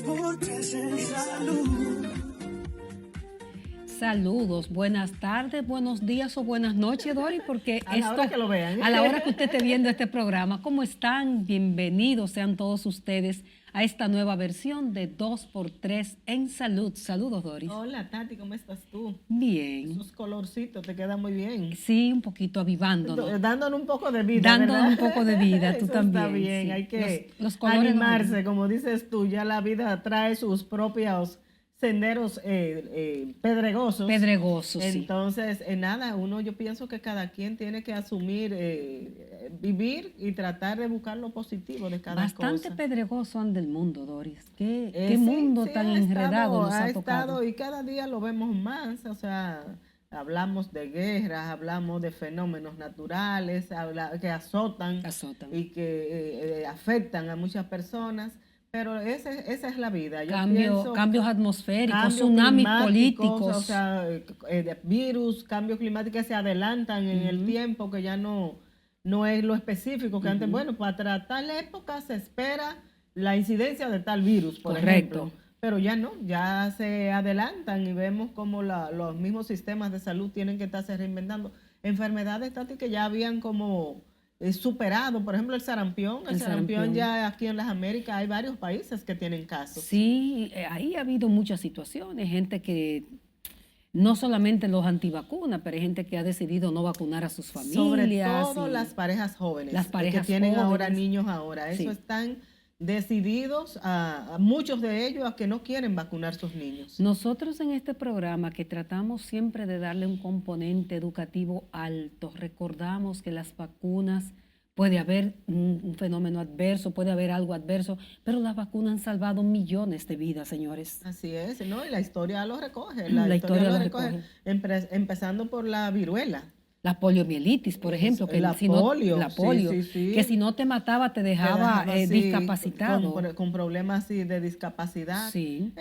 por tres en salud. Saludos, buenas tardes, buenos días o buenas noches, Dori, porque a la hora que lo vean. a la hora que usted esté viendo este programa, ¿cómo están? Bienvenidos sean todos ustedes a esta nueva versión de 2x3 en salud. Saludos, Doris. Hola, Tati, ¿cómo estás tú? Bien. Esos colorcitos te quedan muy bien. Sí, un poquito avivándonos. Dándonos un poco de vida, Dándonos ¿verdad? un poco de vida, tú Eso también. Está bien, sí. hay que los colores animarse, como dices tú, ya la vida trae sus propios senderos pedregosos. Pedregosos, sí. Entonces, nada, yo pienso que cada quien tiene que asumir, vivir y tratar de buscar lo positivo de cada cosa. Bastante pedregoso anda el mundo, Doris. ¿Qué Sí, mundo sí, tan ha enredado nos ha ha tocado? y cada día lo vemos más, o sea, hablamos de guerras, hablamos de fenómenos naturales que azotan Azotan. y que afectan a muchas personas. Pero esa es la vida. Yo Cambios atmosféricos, cambios tsunamis climáticos, políticos. o sea, virus, cambios climáticos que se adelantan en el tiempo, que ya no es lo específico que antes. Bueno, para tal época se espera la incidencia de tal virus, por ejemplo. Pero ya no, ya se adelantan y vemos como los mismos sistemas de salud tienen que estarse reinventando. Enfermedades, Tati, que ya habían como superado, por ejemplo, el sarampión. El sarampión ya aquí en las Américas hay varios países que tienen casos. Sí, ahí ha habido muchas situaciones, gente que no solamente los antivacunas, pero hay gente que ha decidido no vacunar a sus familias. Sobre todo las parejas jóvenes, las parejas que tienen jóvenes. ahora niños ahora. Eso están decididos a muchos de ellos a que no quieren vacunar sus niños. Nosotros en este programa, que tratamos siempre de darle un componente educativo alto, recordamos que las vacunas puede haber un fenómeno adverso, puede haber algo adverso, pero las vacunas han salvado millones de vidas, señores. Así es, ¿no? Y la historia lo recoge. La historia lo recoge. Empezando por la viruela. La poliomielitis, por ejemplo, que la polio, sí. Que si no te mataba te dejaba discapacitado. Con problemas de discapacidad. Sí.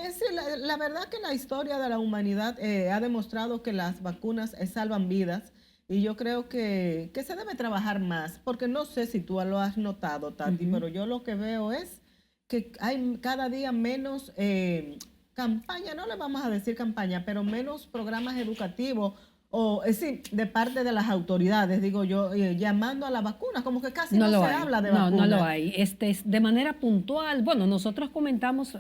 La verdad que la historia de la humanidad ha demostrado que las vacunas salvan vidas, y yo creo que se debe trabajar más, porque no sé si tú lo has notado, Tati, pero yo lo que veo es que hay cada día menos campaña, no le vamos a decir campaña, pero menos programas educativos, de parte de las autoridades, digo yo, llamando a la vacuna, como que casi no se habla de vacuna. No lo hay. De manera puntual. Bueno, nosotros comentamos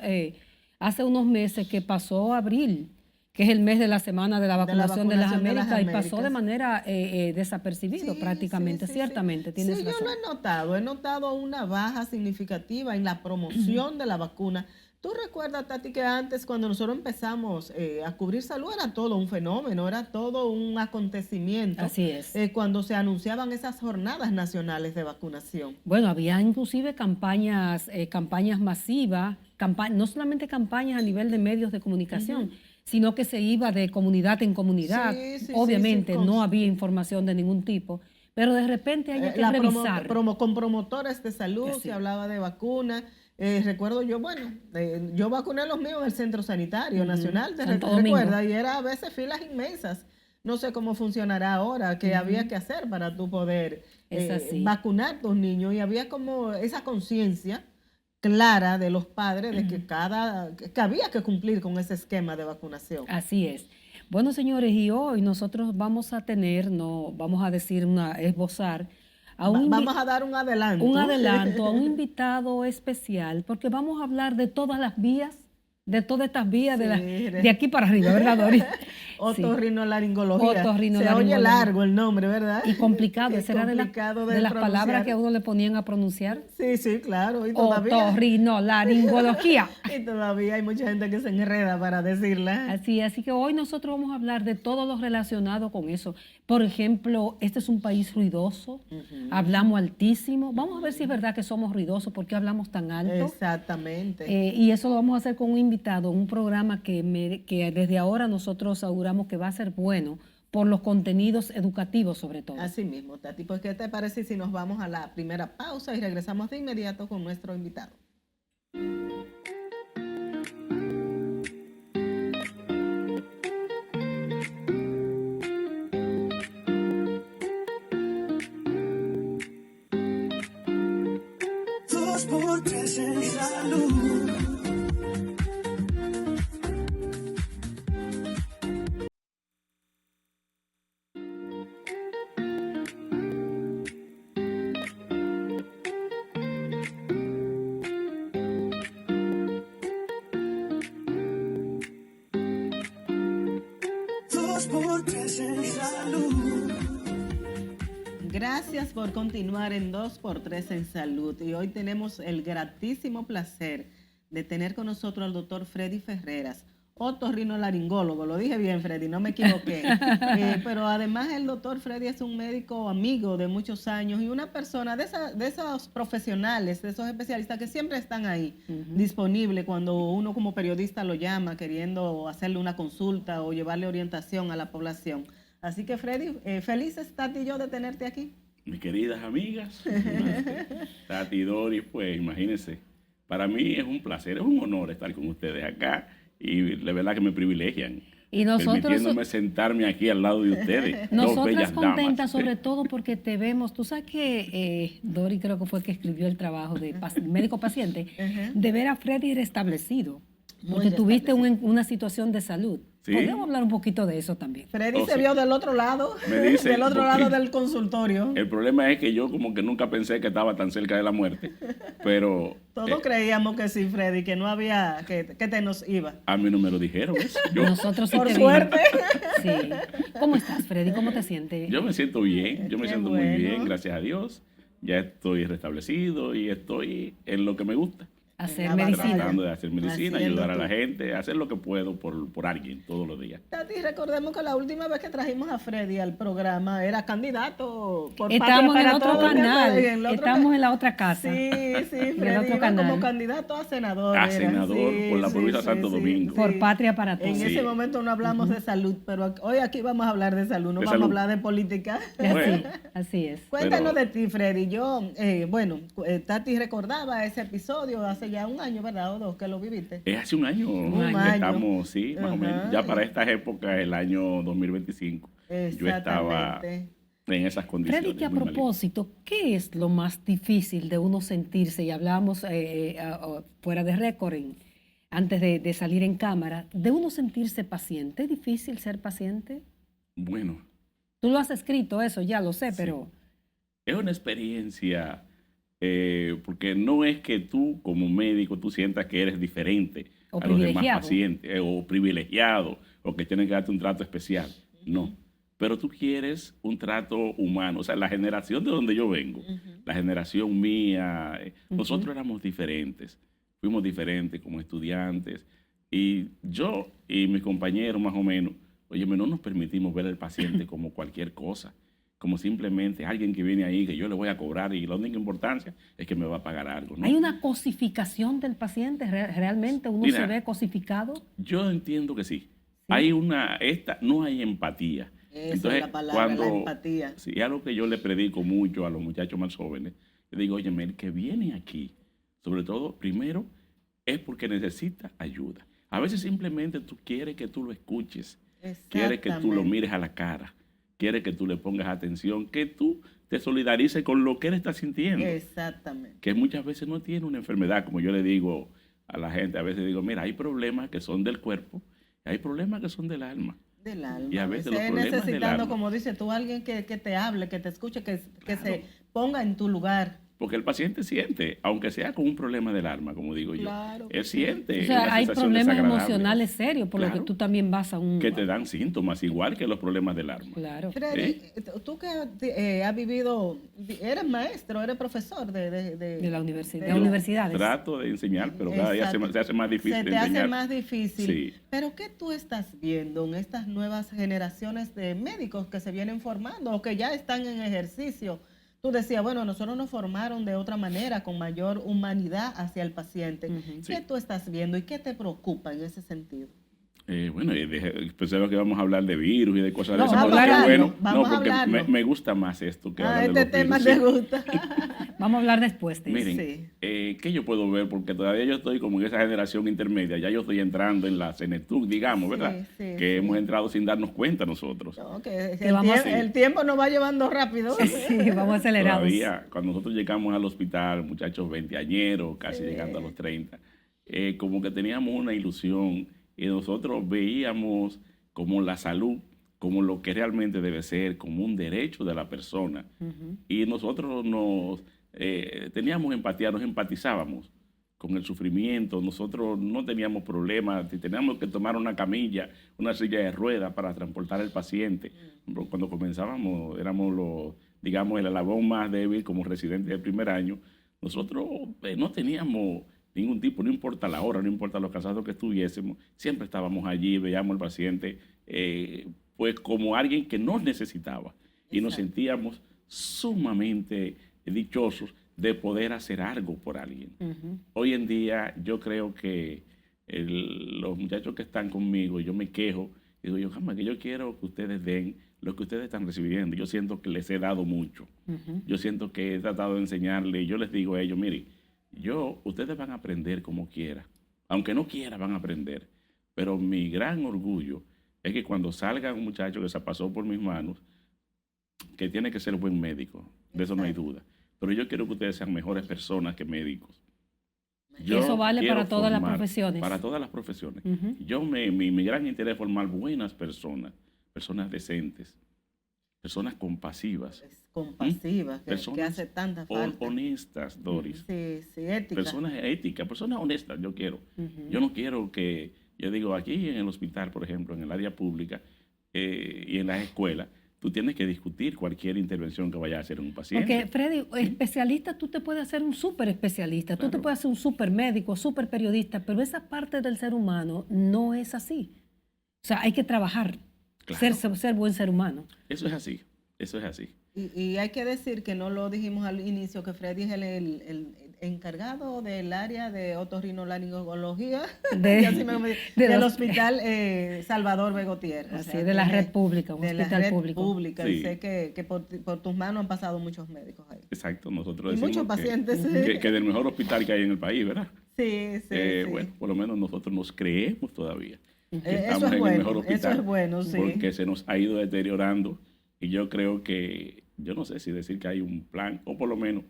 hace unos meses que pasó abril, que es el mes de la semana de la vacunación de las Américas, y pasó de manera desapercibido prácticamente, ciertamente, tienes razón. Sí, yo lo he notado una baja significativa en la promoción de la vacuna. ¿Tú recuerdas, Tati, que antes, cuando nosotros empezamos a cubrir salud, era todo un fenómeno, era todo un acontecimiento? Así es. Cuando se anunciaban esas jornadas nacionales de vacunación. Bueno, había inclusive campañas masivas, no solamente campañas a nivel de medios de comunicación, sino que se iba de comunidad en comunidad. Obviamente no había información de ningún tipo, pero de repente hay que revisar. Con promotores de salud se hablaba de vacunas. Recuerdo yo, yo vacuné a los míos en el Centro Sanitario Nacional, ¿te recuerdas? Y era a veces filas inmensas. No sé cómo funcionará ahora, qué había que hacer para tú poder vacunar a tus niños. Y había como esa conciencia clara de los padres de que había que cumplir con ese esquema de vacunación. Así es. Bueno, señores, y hoy nosotros vamos a tener, vamos a decir, esbozar, vamos a dar un adelanto. Un adelanto a un invitado especial, porque vamos a hablar de todas las vías, de todas estas vías de aquí para arriba, ¿verdad, Doris? Otorrinolaringología. Se oye largo el nombre, ¿verdad? Y complicado. Esa era de las palabras que a uno le ponían a pronunciar. Sí, claro. Y todavía. Otorrinolaringología. Y todavía hay mucha gente que se enreda para decirla. Así que hoy nosotros vamos a hablar de todo lo relacionado con eso. Por ejemplo, este es un país ruidoso, hablamos altísimo. Vamos a ver si es verdad que somos ruidosos, porque hablamos tan alto. Exactamente. Y eso lo vamos a hacer con un invitado, un programa que desde ahora nosotros auguramos que va a ser bueno por los contenidos educativos sobre todo. Así mismo, Tati. Pues, ¿qué te parece si nos vamos a la primera pausa y regresamos de inmediato con nuestro invitado? Dos por tres en salud. 2x3 en salud. Gracias por continuar en 2x3 en salud. Y hoy tenemos el gratísimo placer de tener con nosotros al doctor Freddy Ferreras, otorrinolaringólogo. Lo dije bien, Freddy, no me equivoqué. Pero además el doctor Freddy es un médico amigo de muchos años y una persona de esos profesionales, de esos especialistas que siempre están ahí, disponibles cuando uno como periodista lo llama queriendo hacerle una consulta o llevarle orientación a la población. Así que Freddy, felices Tati y yo de tenerte aquí. Mis queridas amigas, Tati y Doris, pues imagínense, para mí es un placer, es un honor estar con ustedes acá y de verdad que me privilegian. Y nosotros, permitiéndome sentarme aquí al lado de ustedes. Nosotras contentas damas. sobre todo porque te vemos, tú sabes que Dori creo que fue que escribió el trabajo de médico-paciente, de ver a Freddy restablecido, porque tuviste una situación de salud. ¿Sí? Podemos hablar un poquito de eso también. Freddy se vio del otro lado, dice, del otro lado del consultorio. El problema es que yo como que nunca pensé que estaba tan cerca de la muerte, pero... Todos creíamos que sí, Freddy, que no había, que te nos iba. A mí no me lo dijeron eso. Nosotros sí Por te suerte. vimos. Sí. ¿Cómo estás, Freddy? ¿Cómo te sientes? Yo me siento bien, yo me Qué siento bueno. muy bien, gracias a Dios. Ya estoy restablecido y estoy en lo que me gusta. Hacer la medicina. Tratando de hacer medicina, Haciendo ayudar a la tú. gente, hacer lo que puedo por alguien todos los días. Tati, recordemos que la última vez que trajimos a Freddy al programa era candidato por Estamos Patria en para otro Todos, canal, en el otro estamos en la otra casa. Sí, Freddy otro iba canal. como candidato a senador. A era. senador por la provincia de Santo Domingo. Por Patria para En Todos. Sí. ese momento no hablamos de salud, pero hoy aquí vamos a hablar de salud, no De vamos salud. a hablar de política. Bueno. Así es. Cuéntanos Pero- de ti, Freddy. Yo, Tati recordaba ese episodio hace ya un año, ¿verdad? O dos, que lo viviste. Es hace un año Un que año. estamos, sí, más o menos. Ajá. Ya para estas épocas, el año 2025, yo estaba Exactamente. en esas condiciones. Freddy, que a muy malito. propósito, ¿qué es lo más difícil de uno sentirse? Y hablábamos fuera de récord, antes de salir en cámara, de uno sentirse paciente. ¿Es difícil ser paciente? Bueno, Tú lo has escrito, eso ya lo sé, pero es una experiencia, porque no es que tú como médico tú sientas que eres diferente O a los demás privilegiado. pacientes, o privilegiado, o que tienen que darte un trato especial. No. Pero tú quieres un trato humano. O sea, la generación de donde yo vengo, la generación mía, nosotros éramos diferentes. Fuimos diferentes como estudiantes. Y yo y mis compañeros más o menos, óyeme, no nos permitimos ver al paciente como cualquier cosa, como simplemente alguien que viene ahí que yo le voy a cobrar y la única importancia es que me va a pagar algo, ¿no? ¿hay una cosificación del paciente? ¿Realmente uno Mira, se ve cosificado? Yo entiendo que sí. Hay no hay empatía. Esa es la palabra, la empatía. Sí, es algo que yo le predico mucho a los muchachos más jóvenes. Yo digo, oye, el que viene aquí, sobre todo, primero, es porque necesita ayuda. A veces simplemente tú quieres que tú lo escuches, quieres que tú lo mires a la cara, quieres que tú le pongas atención, que tú te solidarices con lo que él está sintiendo. Exactamente. Que muchas veces no tiene una enfermedad, como yo le digo a la gente, a veces digo, mira, hay problemas que son del cuerpo, hay problemas que son del alma. Del alma. Y a veces los problemas del necesitando, alma. como dices tú, alguien que te hable, que te escuche, que se ponga en tu lugar. Porque el paciente siente, aunque sea con un problema del alma, como digo yo, Claro. él siente O sea, una hay sensación problemas desagradable, emocionales serios, por lo que Claro. tú también vas a un... que te dan síntomas, igual que los problemas del alma. Claro. Freddy, tú que has vivido, eres maestro, eres profesor De la universidad, de de- universidades. Trato de enseñar, pero cada día Exacto. se hace más difícil Se de te hace enseñar. más difícil. Sí. Pero ¿qué tú estás viendo en estas nuevas generaciones de médicos que se vienen formando o que ya están en ejercicio? Tú decías, bueno, nosotros nos formaron de otra manera, con mayor humanidad hacia el paciente. ¿Qué Sí. tú estás viendo y qué te preocupa en ese sentido? Bueno, pensaba que vamos a hablar de virus y de cosas No, de esas, vamos pero a qué hablarlo, bueno. vamos a porque hablarlo. me gusta más esto que hablar de Este los tema virus, te sí. gusta. Vamos a hablar después de eso. Miren, Sí. ¿qué yo puedo ver? Porque todavía yo estoy como en esa generación intermedia, ya yo estoy entrando en la CENETUC, digamos, Sí, ¿verdad? sí, que sí. hemos entrado sin darnos cuenta nosotros. No, que Que vamos a- el tiempo nos va llevando rápido. Sí, vamos acelerados. Todavía, cuando nosotros llegamos al hospital, muchachos veinteañeros, casi Sí. llegando a los 30, como que teníamos una ilusión y nosotros veíamos como la salud, como lo que realmente debe ser, como un derecho de la persona. Y nosotros teníamos empatía, nos empatizábamos con el sufrimiento. Nosotros no teníamos problemas, si teníamos que tomar una camilla, una silla de ruedas para transportar al paciente. Cuando comenzábamos, éramos digamos, el eslabón más débil como residentes del primer año. Nosotros no teníamos ningún tipo, no importa la hora, no importa los cansados que estuviésemos, siempre estábamos allí, veíamos al paciente pues como alguien que nos necesitaba y nos sentíamos sumamente dichosos de poder hacer algo por alguien. Hoy en día yo creo que los muchachos que están conmigo, yo me quejo, digo yo, jamás que yo quiero que ustedes den lo que ustedes están recibiendo. Yo siento que les he dado mucho. Yo siento que he tratado de enseñarles. Yo les digo a ellos, mire, ustedes van a aprender como quiera. Aunque no quiera, van a aprender. Pero mi gran orgullo es que cuando salga un muchacho que se pasó por mis manos, que tiene que ser buen médico, de eso no hay duda. Pero yo quiero que ustedes sean mejores personas que médicos. Y eso vale para todas las profesiones. Para todas las profesiones. Mi gran interés es formar buenas personas, personas decentes, personas compasivas. Compasivas, que hace tanta falta. Honestas, Doris. Sí, éticas. Personas éticas, personas honestas, yo quiero. Yo no quiero que, yo digo, aquí en el hospital, por ejemplo, en el área pública y en las escuelas, tú tienes que discutir cualquier intervención que vaya a hacer un paciente. Porque, Freddy, especialista, tú te puedes hacer un súper especialista, claro. Tú te puedes hacer un súper médico, súper periodista, pero esa parte del ser humano no es así. O sea, hay que trabajar, claro. ser buen ser humano. Eso es así, eso es así. Y hay que decir que no lo dijimos al inicio, que Freddy es el encargado del área de otorrinolaringología del hospital Salvador B. Gutiérrez. Así, o sea, de la red pública, un hospital público. Sí. Y sé que por tus manos han pasado muchos médicos ahí. Exacto, nosotros decimos muchos pacientes, que del mejor hospital que hay en el país, ¿verdad? Sí. Bueno, por lo menos nosotros nos creemos todavía. Estamos en el mejor hospital. Eso es bueno, sí. Porque se nos ha ido deteriorando y yo creo que, yo no sé si decir que hay un plan, o por lo menos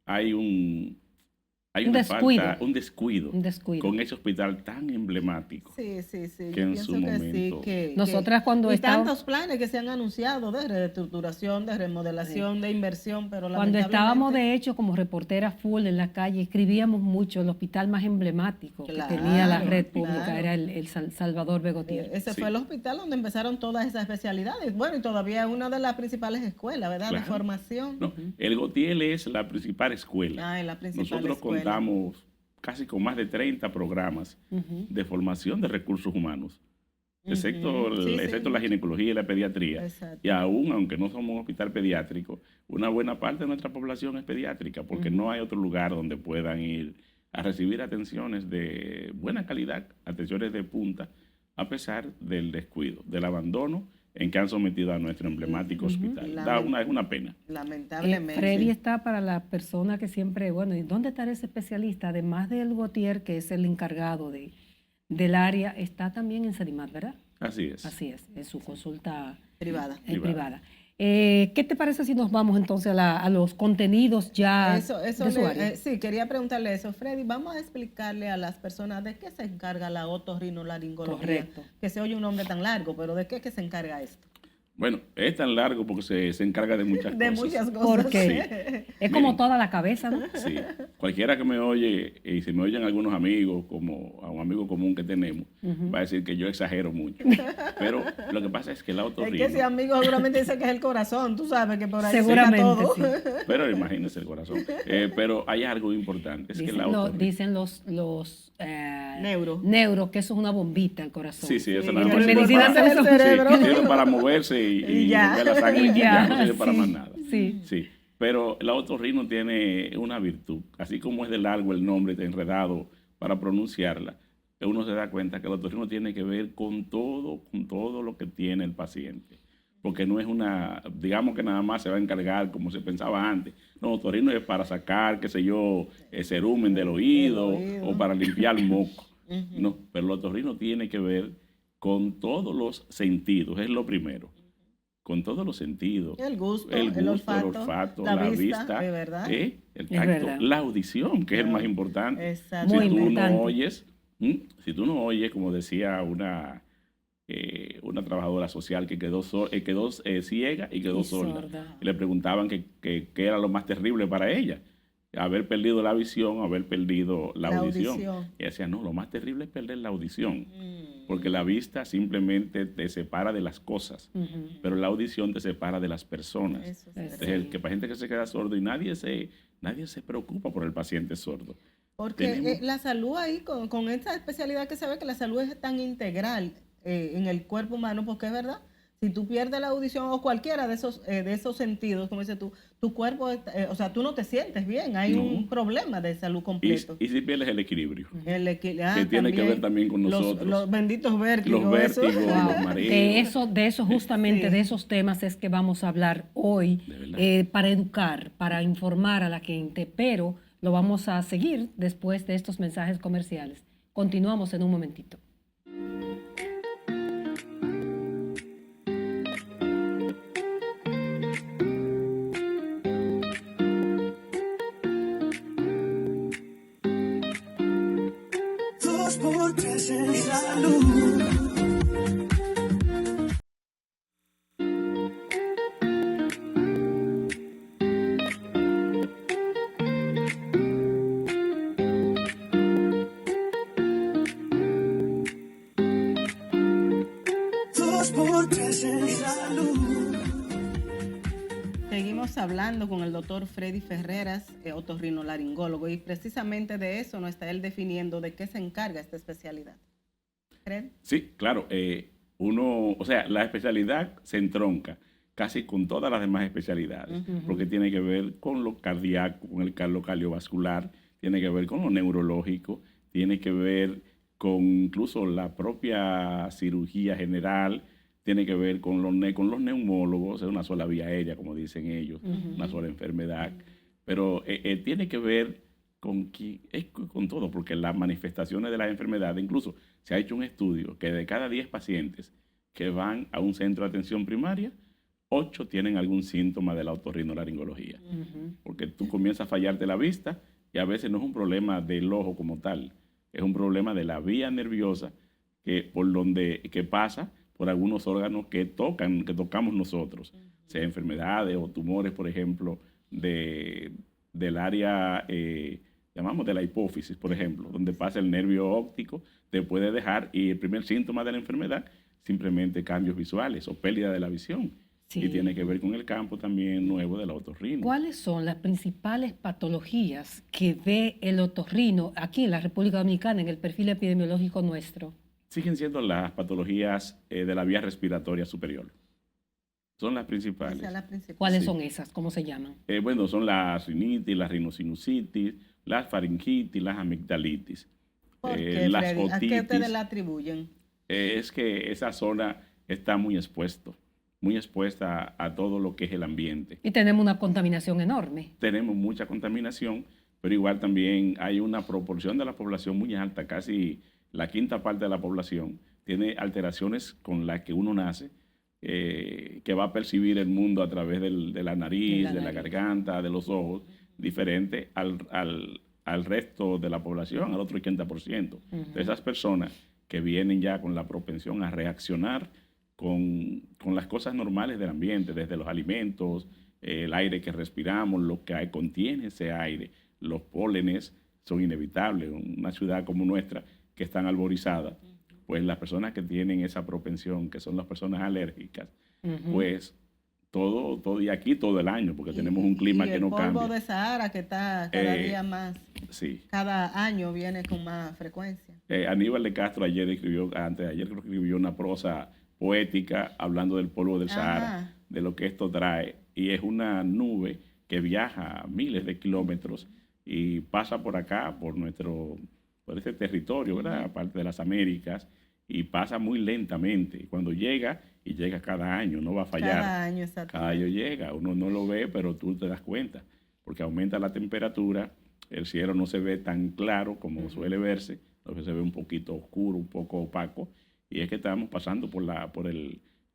hay un descuido con ese hospital tan emblemático. Sí. Que en su momento. Nosotras cuando tantos planes que se han anunciado de reestructuración, de remodelación, de inversión, pero cuando estábamos de hecho como reporteras full en la calle, escribíamos mucho. El hospital más emblemático que tenía la red pública era el Salvador B. Gutiérrez. Ese fue el hospital donde empezaron todas esas especialidades. Bueno, y todavía es una de las principales escuelas, ¿verdad? Claro. De formación. No, el Gutiérrez es la principal escuela. La principal Nosotros escuela. Contamos casi con más de 30 programas de formación de recursos humanos, excepto la ginecología y la pediatría. Exacto. Y aún, aunque no somos un hospital pediátrico, una buena parte de nuestra población es pediátrica, porque no hay otro lugar donde puedan ir a recibir atenciones de buena calidad, atenciones de punta, a pesar del descuido, del abandono en que han sometido a nuestro emblemático hospital. Es una pena. Lamentablemente. Freddy está para la persona que siempre, bueno, ¿y dónde está ese especialista? Además del Gautier, que es el encargado del área, está también en Sedimat, ¿verdad? Así es. Así es, en su consulta privada. ¿Qué te parece si nos vamos entonces a los contenidos ya de su área? Sí, quería preguntarle eso. Freddy, vamos a explicarle a las personas de qué se encarga la otorrinolaringología. Correcto. Que se oye un nombre tan largo, pero ¿de qué se encarga esto? Bueno, es tan largo porque se encarga de muchas cosas. De muchas cosas. Porque es como toda la cabeza, ¿no? Sí. Cualquiera que me oye, y si me oyen algunos amigos, como a un amigo común que tenemos, va a decir que yo exagero mucho. Pero lo que pasa es que la otorrino... Es que ese amigo seguramente dice que es el corazón, tú sabes que por ahí seguramente todo. Sí. Pero imagínese el corazón. Pero hay algo importante, es que la otorrino... Dicen los neuro, que eso es una bombita al corazón. Sí, eso no es medicina del cerebro. Sirve para moverse y mover la sangre y ya no sirve para más nada. Sí. Pero el otorrino tiene una virtud, así como es de largo el nombre, de enredado para pronunciarla, uno se da cuenta que el otorrino tiene que ver con todo lo que tiene el paciente. Porque no es digamos que nada más se va a encargar como se pensaba antes. No, el otorrino es para sacar, qué sé yo, el cerumen del oído o para limpiar moco. No, pero el otorrino tiene que ver con todos los sentidos, es lo primero. Con todos los sentidos. El gusto, el olfato, la vista, de verdad. El tacto, la audición, que es el más importante. Exacto. Muy importante. Si tú no oyes, como decía una trabajadora social que quedó ciega y quedó sorda. Y le preguntaban qué era lo más terrible para ella. haber perdido la visión, haber perdido la La audición. audición. Y decía, no, lo más terrible es perder la audición, porque la vista simplemente te separa de las cosas, pero la audición te separa de las personas. Eso es Entonces, el que para gente que se queda sordo y nadie se preocupa por el paciente sordo. Porque Tenemos- la salud ahí, con esta especialidad que se ve que la salud es tan integral en el cuerpo humano, porque es verdad, si tú pierdes la audición o cualquiera de esos sentidos, como dices tú, tu cuerpo, o sea, tú no te sientes bien, hay No. un problema de salud y, completo. y si pierdes el equilibrio, Que tiene que ver también con nosotros. Los benditos vértigos. los vértigos, eso. los mareos. De eso justamente, Sí. de esos temas es que vamos a hablar hoy, De verdad. para educar, para informar a la gente, pero lo vamos a seguir después de estos mensajes comerciales. Continuamos en un momentito. Dos por tres en salud. Dos por tres en salud. Seguimos hablando con el doctor Freddy Ferreras, otorrinolaringólogo, y precisamente de eso nos está él definiendo de qué se encarga esta especialidad. Fred. Sí, claro. O sea, la especialidad se entronca casi con todas las demás especialidades, porque tiene que ver con lo cardíaco, con lo cardiovascular, tiene que ver con lo neurológico, tiene que ver con incluso la propia cirugía general, tiene que ver con los neumólogos, es una sola vía aérea, como dicen ellos, una sola enfermedad, pero tiene que ver con todo, porque las manifestaciones de las enfermedades, incluso se ha hecho un estudio que de cada 10 pacientes que van a un centro de atención primaria, 8 tienen algún síntoma de la otorrinolaringología, porque tú comienzas a fallarte la vista y a veces no es un problema del ojo como tal, es un problema de la vía nerviosa que pasa por algunos órganos que tocamos nosotros, sea enfermedades o tumores, por ejemplo, del área, llamamos de la hipófisis, por ejemplo, donde pasa el nervio óptico, te puede dejar, y el primer síntoma de la enfermedad, simplemente cambios visuales o pérdida de la visión. Sí. Y tiene que ver con el campo también nuevo del otorrino. ¿Cuáles son las principales patologías que ve el otorrino aquí en la República Dominicana, en el perfil epidemiológico nuestro? Siguen siendo las patologías de la vía respiratoria superior. Son las principales. Esa es la principal. ¿Cuáles Sí. son esas? ¿Cómo se llaman? Bueno, son la rinitis, la rinosinusitis, las faringitis, las amigdalitis, ¿Por qué, las Freddy? ¿A qué otitis. ustedes la atribuyen? Es que esa zona está muy expuesta a todo lo que es el ambiente. Y tenemos una contaminación enorme. Tenemos mucha contaminación, pero igual también hay una proporción de la población muy alta, casi la quinta parte de la población tiene alteraciones con las que uno nace, que va a percibir el mundo a través de la nariz, de la garganta, de los ojos, diferente al resto de la población, al otro 80%. Entonces, esas personas que vienen ya con la propensión a reaccionar con las cosas normales del ambiente, desde los alimentos, el aire que respiramos, lo que contiene ese aire, los pólenes son inevitables. Una ciudad como nuestra, que es tan arborizada, pues las personas que tienen esa propensión, que son las personas alérgicas, pues todo, y aquí todo el año, porque tenemos un clima que no cambia. El polvo cambia. de Sahara que está cada día más, Sí. cada año viene con más frecuencia. Aníbal de Castro antes de ayer creo que escribió una prosa poética hablando del polvo del Sahara, de lo que esto trae, y es una nube que viaja miles de kilómetros y pasa por acá, por este territorio, ¿verdad? Aparte de las Américas, y pasa muy lentamente. Cuando llega, y llega cada año, no va a fallar. Cada año, exacto. Cada año llega, uno no lo ve, pero tú te das cuenta, porque aumenta la temperatura, el cielo no se ve tan claro como suele verse, a veces se ve un poquito oscuro, un poco opaco, y es que estamos pasando por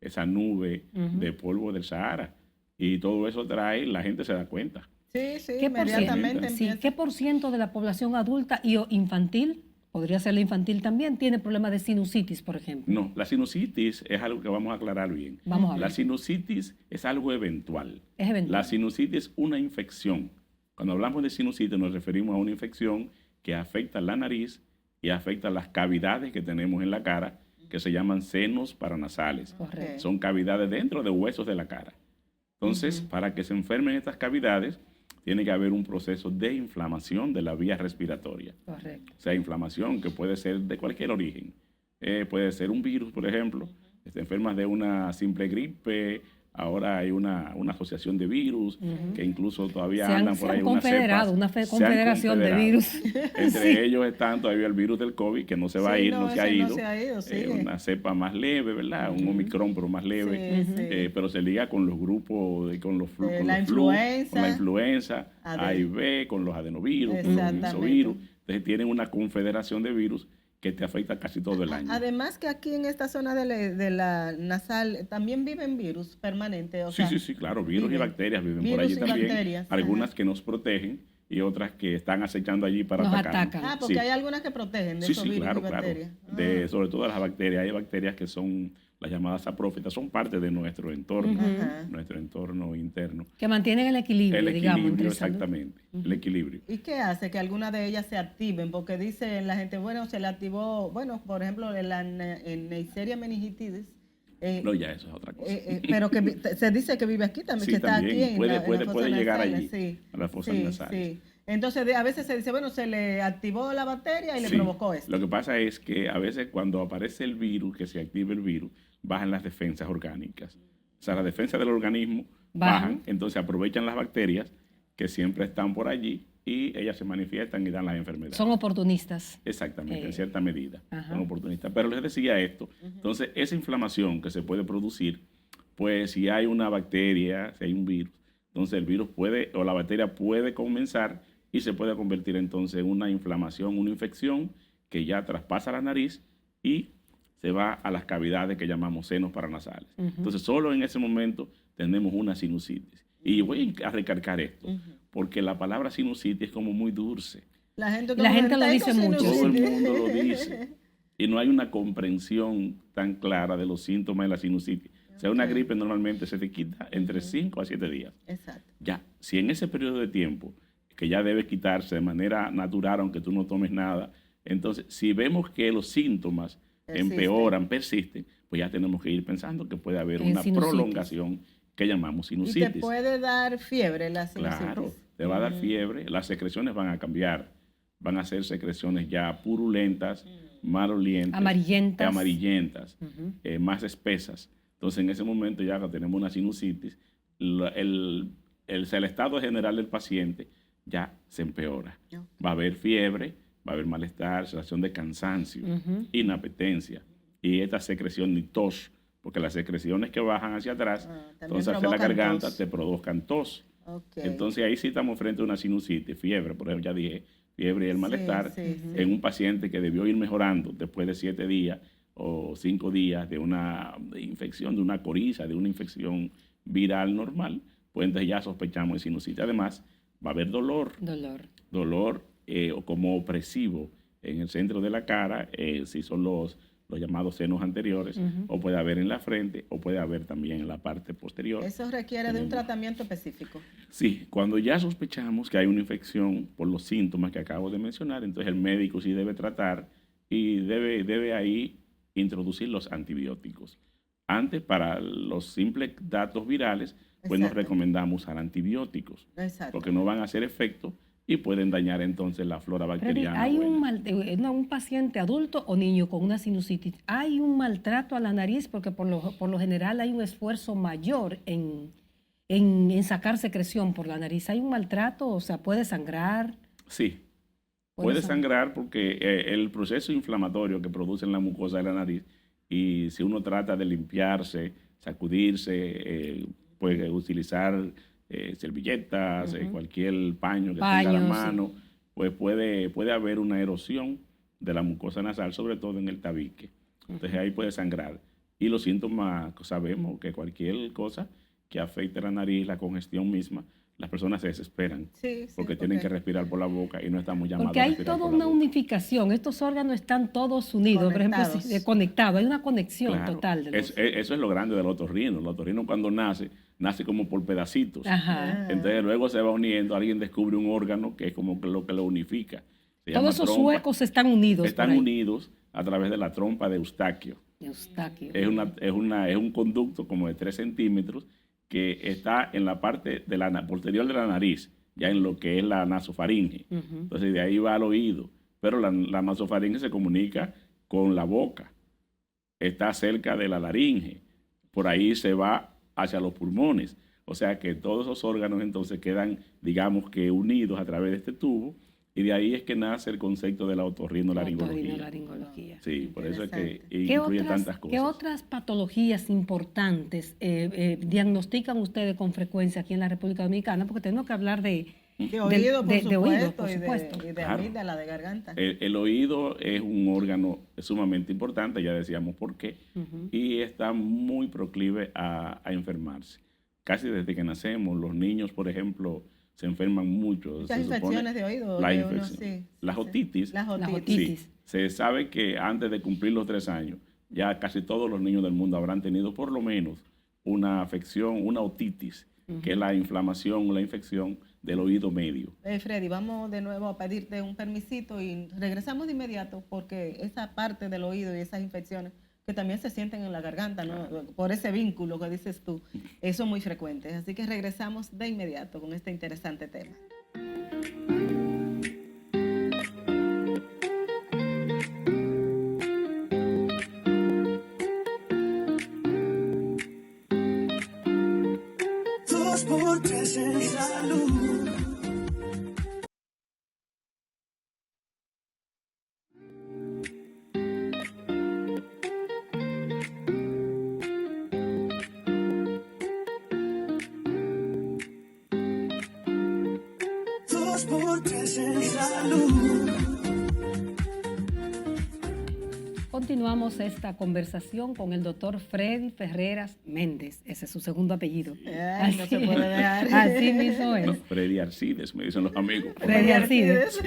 esa nube de polvo del Sahara, y todo eso trae, la gente se da cuenta. Sí, sí, ¿Qué por inmediatamente ciento? Sí, empieza. ¿qué por ciento de la población adulta y o infantil, podría ser la infantil también, tiene problemas de sinusitis, por ejemplo? No, la sinusitis es algo que vamos a aclarar bien. Vamos a ver. La sinusitis es algo eventual. Es eventual. La sinusitis es una infección Cuando hablamos de sinusitis nos referimos a una infección que afecta la nariz y afecta las cavidades que tenemos en la cara, que se llaman senos paranasales. Correcto. Son cavidades dentro de huesos de la cara. Entonces, para que se enfermen estas cavidades, tiene que haber un proceso de inflamación de la vía respiratoria. Correcto. O sea, inflamación que puede ser de cualquier origen. Puede ser un virus, por ejemplo. Te enfermas de una simple gripe. Ahora hay una asociación de virus que incluso todavía andan por ahí unas cepas. Una Se han confederación de confederado. virus. Entre ellos están todavía el virus del COVID, que no se va a Sí, ir, no, no se ha ese ido. no se ha ido, sigue. Una cepa más leve, ¿verdad? Un Omicron, pero más leve. Sí, sí. Pero se liga con los grupos, con los flu, con La los flu, influenza. con la influenza, A y B, con los adenovirus, con los Exactamente. misovirus. Entonces tienen una confederación de virus que te afecta casi todo el año. Además que aquí en esta zona de la nasal también viven virus permanentes. O Sí, sea, sí, claro, virus y viven. bacterias viven por Virus allí y también. bacterias, Algunas ajá. que nos protegen y otras que están acechando allí para Nos atacarnos. atacan. Ah, porque Sí. hay algunas que protegen de Sí, esos sí, virus claro, y claro. bacterias. Sobre todo las bacterias. Hay bacterias que son las llamadas saprófitas, son parte de nuestro entorno, Ajá. nuestro entorno interno. Que mantienen el equilibrio, El digamos. equilibrio, entre salud. exactamente, el equilibrio. ¿Y qué hace que algunas de ellas se activen? Porque dice la gente, bueno, se le activó, bueno, por ejemplo, en Neisseria meningitidis, No, ya eso es otra cosa. pero que se dice que vive aquí también, Sí, que está también. aquí en Puede- la- en puede- las fosas puede llegar nasales, allí, sí. a las fosas Sí, nasales. sí. Entonces, a veces se dice, bueno, se le activó la bacteria y le Sí. provocó esto. Lo que pasa es que a veces cuando aparece el virus, que se activa el virus, bajan las defensas orgánicas. O sea, las defensas del organismo bajan, entonces aprovechan las bacterias que siempre están por allí y ellas se manifiestan y dan las enfermedades. Son oportunistas. Exactamente, en cierta medida. Ajá. Son oportunistas. Pero les decía esto. Entonces, esa inflamación que se puede producir, pues si hay una bacteria, si hay un virus, entonces el virus puede, o la bacteria puede comenzar y se puede convertir entonces en una inflamación, una infección que ya traspasa la nariz y se va a las cavidades que llamamos senos paranasales. Entonces, solo en ese momento tenemos una sinusitis. Y voy a recalcar esto, porque la palabra sinusitis es como muy dulce. La gente, La gente lo dice mucho. Todo el mundo lo dice. Y no hay una comprensión tan clara de los síntomas de la sinusitis. O sea, una gripe normalmente se te quita entre 5 a 7 días. Exacto. Ya, si en ese periodo de tiempo, que ya debe quitarse de manera natural, aunque tú no tomes nada, entonces, si vemos que los síntomas empeoran, persisten, pues ya tenemos que ir pensando que puede haber una sinusitis. prolongación que llamamos Y sinusitis. te puede dar fiebre la sinusitis. Claro, te va a dar fiebre, las secreciones van a cambiar, van a ser secreciones ya purulentas, malolientes, Amarillentas. más espesas. Entonces, en ese momento ya que tenemos una sinusitis, el estado general del paciente ya se empeora. Va a haber fiebre, va a haber malestar, sensación de cansancio, inapetencia y esta secreción y tos, porque las secreciones que bajan hacia atrás, también entonces hacia la provocan garganta tos. te produzcan tos. Ok. Entonces ahí sí estamos frente a una sinusitis, fiebre, por ejemplo, ya dije, fiebre y el malestar, sí, sí. en un paciente que debió ir mejorando después de 7 días o 5 días de una infección, de una coriza, de una infección viral normal, pues entonces ya sospechamos de sinusitis. Además, va a haber dolor como opresivo en el centro de la cara, si son los llamados senos anteriores, o puede haber en la frente, o puede haber también en la parte posterior. Eso requiere de un tratamiento específico. Sí, cuando ya sospechamos que hay una infección por los síntomas que acabo de mencionar, entonces el médico sí debe tratar y debe ahí introducir los antibióticos. Antes, para los simples datos virales, pues nos Exacto. recomendamos usar antibióticos, Exacto. porque no van a hacer efecto y pueden dañar entonces la flora Freddy, bacteriana. hay buena. un paciente adulto o niño con una sinusitis, hay un maltrato a la nariz porque por lo general hay un esfuerzo mayor en sacar secreción por la nariz. ¿Hay un maltrato? O sea, ¿puede sangrar? Sí, puede sangrar porque el proceso inflamatorio que produce en la mucosa de la nariz, y si uno trata de limpiarse, sacudirse, puede utilizar servilletas, cualquier paño que tenga a la Paños, mano, pues puede haber una erosión de la mucosa nasal, sobre todo en el tabique. Entonces ahí puede sangrar. Y los síntomas, sabemos que cualquier cosa que afecte la nariz, la congestión misma, las personas se desesperan Sí, sí, porque tienen que respirar por la boca y no estamos llamados Porque a hay respirar toda por la una boca. unificación. Estos órganos están todos unidos, por Conectados. ejemplo, conectados. Hay una conexión Claro. total. Eso es lo grande del otorrino. El otorrino cuando nace nace como por pedacitos. Ajá. Entonces luego se va uniendo, alguien descubre un órgano que es como que lo que lo unifica. Se llama Todos esos trompa. huecos están unidos. Están por ahí. unidos a través de la trompa de Eustaquio. Eustaquio. Es un conducto como de 3 centímetros que está en la parte de posterior de la nariz, ya en lo que es la nasofaringe. Entonces de ahí va al oído. Pero la nasofaringe se comunica con la boca. Está cerca de la laringe. Por ahí se va hacia los pulmones. O sea que todos esos órganos entonces quedan, digamos que unidos a través de este tubo. Y de ahí es que nace el concepto de la otorrinolaringología. Otorrinolaringología. Sí, por eso es que ¿Qué incluye otras, tantas cosas. ¿Qué otras patologías importantes diagnostican ustedes con frecuencia aquí en la República Dominicana? Porque tenemos que hablar de oído, de oído, por supuesto, y de Claro. amígdala, de garganta. El oído es un órgano sumamente importante, ya decíamos por qué, y está muy proclive a enfermarse. Casi desde que nacemos, los niños, por ejemplo, se enferman mucho. Muchas Se supone- infecciones de oído. la que infección. sí, Las sí. otitis. Las Las otitis. otitis. Sí, se sabe que antes de cumplir los 3 años, ya casi todos los niños del mundo habrán tenido por lo menos una afección, una otitis, que es la inflamación o la infección del oído medio. Freddy, vamos de nuevo a pedirte un permisito y regresamos de inmediato porque esa parte del oído y esas infecciones que también se sienten en la garganta, ¿no? Por ese vínculo que dices tú, eso es muy frecuente. Así que regresamos de inmediato con este interesante tema. Dos por tres en salud. Dos por tres en salud. Continuamos esta conversación con el doctor Freddy Ferreras Méndez. Ese es su segundo apellido. Ay, no se puede dejar. Así mismo es. No, Freddy Arcides, me dicen los amigos. Freddy Arcides.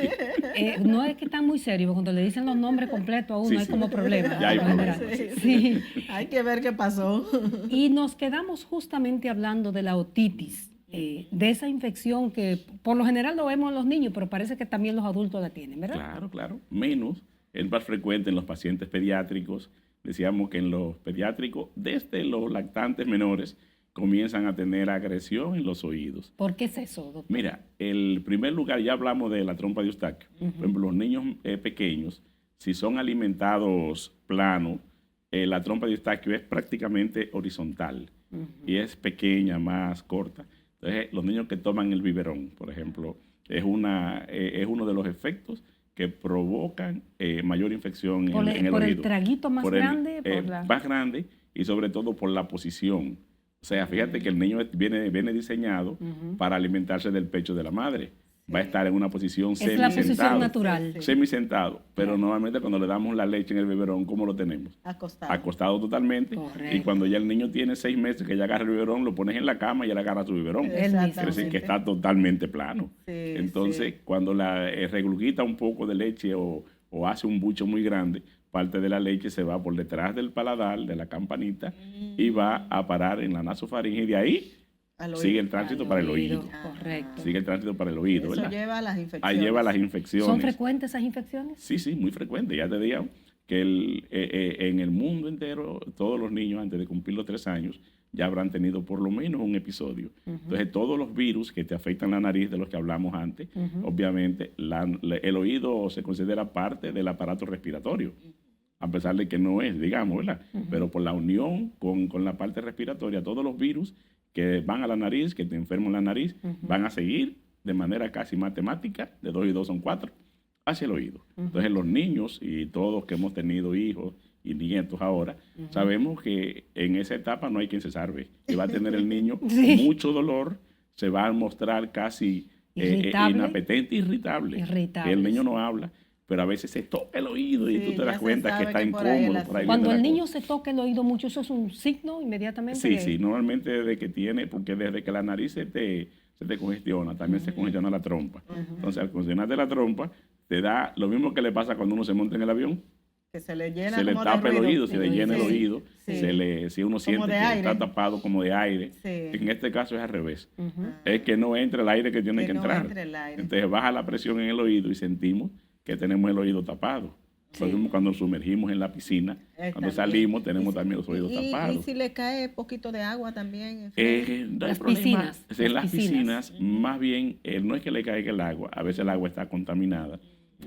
No es que están muy serios, porque cuando le dicen los nombres completos a uno Sí, hay sí. como problema. Ya hay por lo general. problema. Sí. Hay que ver qué pasó. Y nos quedamos justamente hablando de la otitis, de esa infección que por lo general lo vemos en los niños, pero parece que también los adultos la tienen, ¿verdad? Claro, claro. Menos, es más frecuente en los pacientes pediátricos. Decíamos que en los pediátricos, desde los lactantes menores, comienzan a tener agresión en los oídos. ¿Por qué es eso, doctor? Mira, el primer lugar, ya hablamos de la trompa de Eustaquio. Por ejemplo, los niños pequeños, si son alimentados plano, la trompa de Eustaquio es prácticamente horizontal y es pequeña, más corta. Entonces, los niños que toman el biberón, por ejemplo, es uno de los efectos que provocan mayor infección Por en el por el oído. traguito más grande, por la- Más grande y sobre todo por la posición. O sea, fíjate que el niño viene diseñado para alimentarse del pecho de la madre. Va a estar en una posición Es la posición semisentado. natural. Sí. Semisentado. Pero normalmente cuando le damos la leche en el biberón, ¿cómo lo tenemos? Acostado. Acostado totalmente. Correcto. Y cuando ya el niño tiene 6 meses que ya agarra el biberón, lo pones en la cama y él agarra su biberón. Él mismo. Quiere decir que está totalmente plano. Sí, Entonces, sí. cuando la regurgita un poco de leche o hace un bucho muy grande, parte de la leche se va por detrás del paladar, de la campanita, y va a parar en la nasofaringe y de ahí Al oído. sigue el tránsito para el oído. Correcto. Sigue el tránsito para el oído, Eso ¿verdad? lleva a las infecciones. Ahí lleva las infecciones. ¿Son frecuentes esas infecciones? Sí, sí, muy frecuente. Ya te digo que en el mundo entero, todos los niños antes de cumplir los 3 años ya habrán tenido por lo menos un episodio. Entonces, todos los virus que te afectan la nariz, de los que hablamos antes, obviamente el oído se considera parte del aparato respiratorio, a pesar de que no es, digamos, ¿verdad? Pero por la unión con la parte respiratoria, todos los virus que van a la nariz, que te enferman la nariz, van a seguir de manera casi matemática, de 2 y 2 son 4, hacia el oído. Entonces los niños y todos que hemos tenido hijos y nietos ahora, sabemos que en esa etapa no hay quien se salve. Y va a tener el niño Sí. mucho dolor, se va a mostrar casi Irritable. inapetente, irritable. Irritable, El niño sí. no habla, pero a veces se toca el oído y Sí, tú te ya das se cuenta que sabe está que por ahí incómodo. el Por ahí Cuando viene el la niño cosa. se toca el oído mucho, ¿eso es un signo inmediatamente? Sí, sí, normalmente desde que tiene, porque desde que la nariz se te congestiona, también se congestiona la trompa. Entonces, al congestionarte la trompa, te da lo mismo que le pasa cuando uno se monta en el avión. que se le llena se le como de tapa el ruido. oído, se le llena el Sí, oído, sí. si uno siente de que aire. está tapado como de aire. Sí. En este caso es al revés. Ujú. Es que no entre el aire que tiene que no entrar. entre el aire. Entonces baja la presión en el oído y sentimos que tenemos el oído tapado. Por ejemplo, cuando nos sumergimos en la piscina, cuando También. salimos tenemos Y si- también los oídos y tapados. si le cae poquito de agua también. No hay Las problema. piscinas, En las las piscinas, más bien, no es que le caiga el agua, a veces el agua está contaminada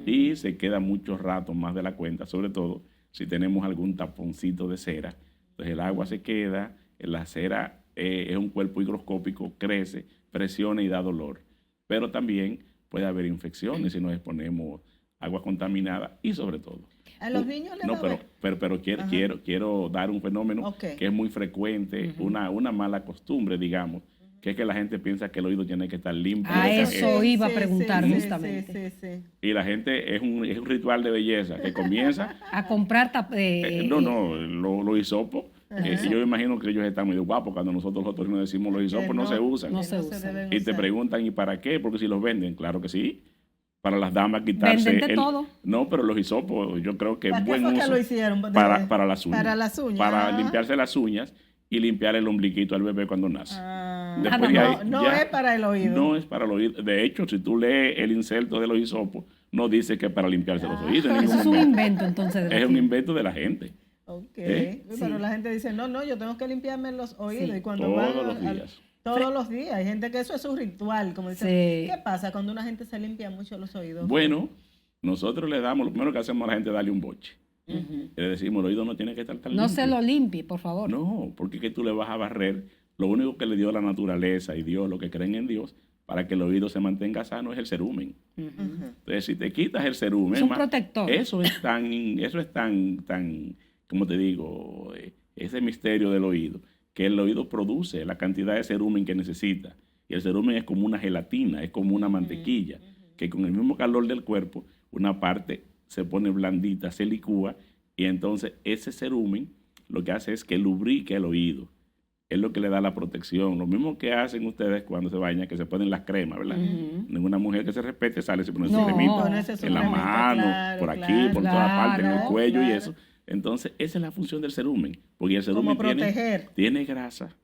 y se queda mucho rato más de la cuenta, sobre todo si tenemos algún taponcito de cera. Entonces el agua se queda, la cera es un cuerpo higroscópico, crece, presiona y da dolor. Pero también puede haber infecciones si nos exponemos a agua contaminada y sobre todo. A los niños le No, da pero quiero dar un fenómeno Ok. que es muy frecuente, una mala costumbre, digamos, que es que la gente piensa que el oído tiene que estar limpio. A de eso cajeta. iba a preguntar justamente. Sí. Y la gente es un ritual de belleza que comienza. A comprar Los hisopos. Yo me imagino que ellos están medio guapos cuando nosotros los otorrinos decimos los hisopos no se usan. no se usan. deben Y te usar. preguntan, ¿y para qué? Porque si los venden, claro que sí. Para las damas quitarse. Venden de todo. No, pero los hisopos yo creo que ¿Para es qué buen fue que uso lo hicieron? para las uñas. Para las uñas. Para limpiarse las uñas y limpiar el ombliguito al bebé cuando nace. Después de ahí, no ya es para el oído. No es para el oído. De hecho, si tú lees el inserto de los hisopos, no dice que es para limpiarse los oídos. en Eso ningún es un momento. invento entonces. Es un invento de la gente. Ok. ¿Eh? Pero Sí. la gente dice, no, yo tengo que limpiarme los oídos. Sí. Y cuando Todos van los días. todos los días. Hay gente que eso es su ritual. Como dicen, Sí. ¿qué pasa cuando una gente se limpia mucho los oídos? Bueno, nosotros le damos, lo primero que hacemos a la gente es darle un boche. Le decimos, el oído no tiene que estar tan No limpio. se lo limpie, por favor. No, porque es que tú le vas a barrer. Lo único que le dio la naturaleza y Dios, lo que creen en Dios, para que el oído se mantenga sano es el cerumen. Entonces, si te quitas el cerumen, Es un protector. Eso es tan, como te digo, ese misterio del oído, que el oído produce la cantidad de cerumen que necesita. Y el cerumen es como una gelatina, es como una mantequilla, que con el mismo calor del cuerpo, una parte se pone blandita, se licúa, y entonces ese cerumen lo que hace es que lubrique el oído. Es lo que le da la protección. Lo mismo que hacen ustedes cuando se bañan, que se ponen las cremas, ¿verdad? Ninguna mujer que se respete sale se pone su No. cremita Ponerse su en la cremita, mano, claro, por aquí, claro, por toda parte, en el claro, cuello y claro. eso. Entonces, esa es la función del cerumen. Porque el cerumen Como proteger. tiene grasa,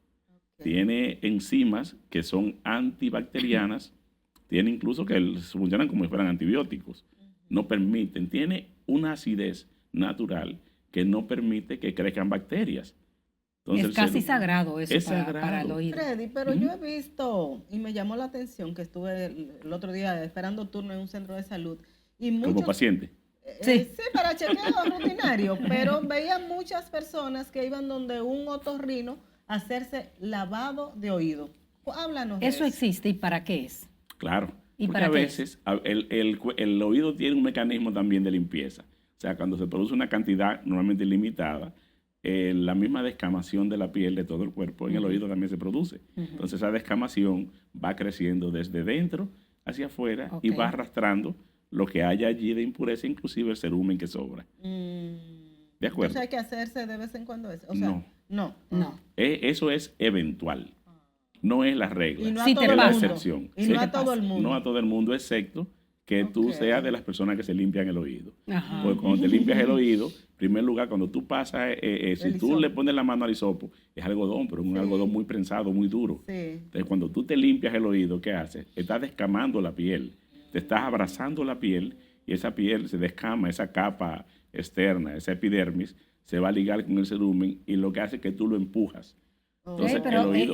tiene enzimas que son antibacterianas, tiene incluso que funcionan como si fueran antibióticos. No permiten, tiene una acidez natural que no permite que crezcan bacterias. Entonces, Es casi el cerumen- sagrado eso es para sagrado. el oído. Freddy, pero yo he visto, y me llamó la atención, que estuve el otro día esperando turno en un centro de salud, y Como muchos, paciente. Sí. sí, para chequeo rutinario, pero veía muchas personas que iban donde un otorrino a hacerse lavado de oído. Háblanos de Eso existe, ¿y para qué es? Claro. ¿Y Porque para a qué veces el oído tiene un mecanismo también de limpieza. O sea, cuando se produce una cantidad normalmente limitada, la misma descamación de la piel de todo el cuerpo en el oído también se produce. Entonces esa descamación va creciendo desde dentro hacia afuera y Ok. va arrastrando lo que haya allí de impureza, inclusive el cerumen que sobra. ¿De acuerdo? Entonces hay que hacerse de vez en cuando eso. O sea, No. no. Eso es eventual. No es la regla. Y no a Sí, todo te el es la pasa. mundo. excepción. Y Sí. no a todo el mundo. No a todo el mundo, excepto que tú Ok. seas de las personas que se limpian el oído. Ajá. Porque cuando te limpias el oído, en primer lugar, cuando tú pasas, si El tú hisopo. le pones la mano al hisopo, es algodón, pero es un algodón muy prensado, muy duro. Sí. Entonces, cuando tú te limpias el oído, ¿qué haces? Estás descamando la piel, te estás abrazando la piel y esa piel se descama, esa capa externa, esa epidermis, se va a ligar con el cerumen y lo que hace es que tú lo empujas. Entonces, Ok, pero el oído-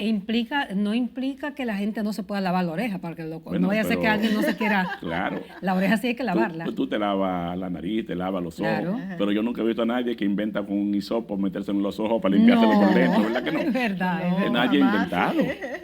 no implica que la gente no se pueda lavar la oreja, para que Bueno, no vaya a ser pero- que alguien no se quiera. Claro. La oreja sí hay que lavarla. Tú te lavas la nariz, te lavas los ojos, Claro. pero yo nunca he visto a nadie que inventa con un hisopo meterse en los ojos para limpiárselo por dentro, ¿verdad que no? Es verdad. No. es Que verdad. nadie ha jamás. inventado.